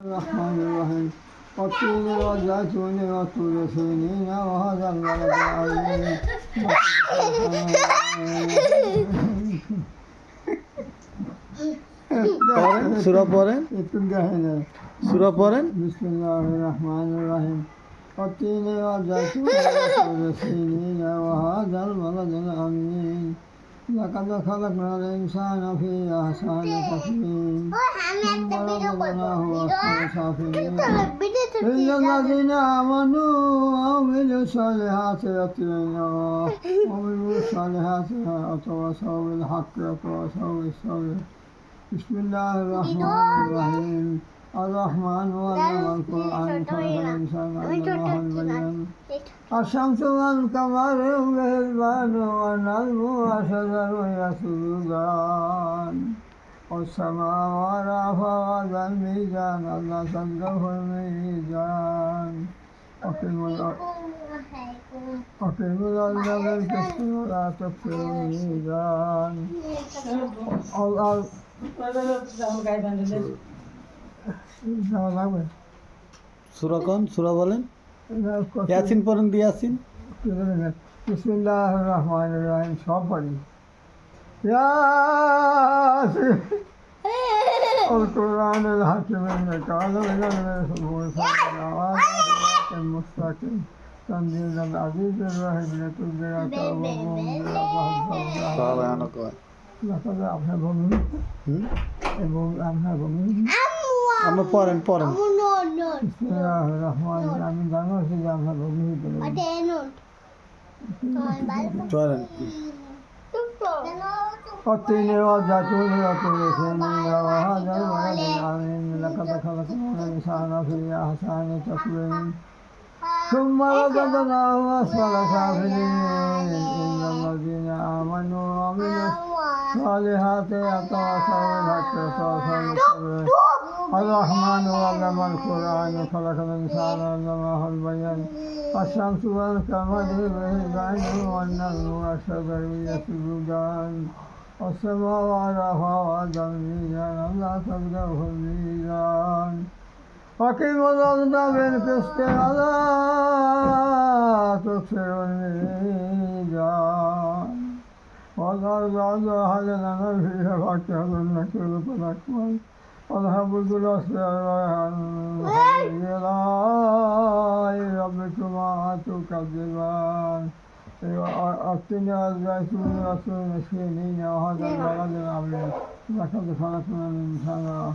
الرحمن الرحيم والطين والزيتون وطور سينين وهذا البلد العظيم পড়েন সূরা পড়েন একটু দেখেন সূরা পড়েন বিসমিল্লাহির রহমানির রহিম والطين والزيتون وطور سينين وهذا البلد العظيم لقد خلقنا الإنسان في أحسن تقويم ثم رددناه أسفل سافلين إلا الذين آمنوا وعملوا الصالحات وعملوا الصالحات وتواصوا بالحق وتواصوا بالصبر بسم الله الرحمن الرحيم الرحمن علم القرآن خلق الإنسان علمه البيان الشمس والقمر بحسبان والنجم والشجر يسجدان والسماء رفعها الميزان ألا تطغوا الميزان أقيموا الأرض بالقسط ولا تخسروا الميزان সূরা কোন সূরা বলেন ইয়াসিন পড়েন দি ইয়াসিন বিসমিল্লাহির রহমানির রহিম সব পড়ি ইয়াসিন القرآن الحكيم إنك على المستقيم تنزيل العزيز الرحيم لتنذر قوما لقد أعجبهم এবং আমরা পড়েন বিসমিল্লাহির রহমানির রহিম আমি জানাচ্ছি যে আমরা ভূমিহিত পড়েন والطين والزيتون وطور سينين وهذا البلد العظيم لقد خلقنا الإنسان في أحسن تقويم ثم رددناه أسفل سافلين إلا الذين آمنوا وعملوا الصالحات يتواصوا بالحق ويتواصوا بالصبر الرحمن علم القرآن خلق الإنسان علمه البيان الشمس والقمر بحسبان والنجم والشجر يسجدان والسماء رفعها الميزان ألا تطغوا الميزان أقيموا الأرض بالقسط ولا تخسروا الميزان والأرض وضعها لنا فيها فاكهة النخيل والأكمام والحب الأصفر إلى ربكما تكذبان الطين والزيتون وطور سينين وهذا البلد العظيم لقد خلقنا الإنسان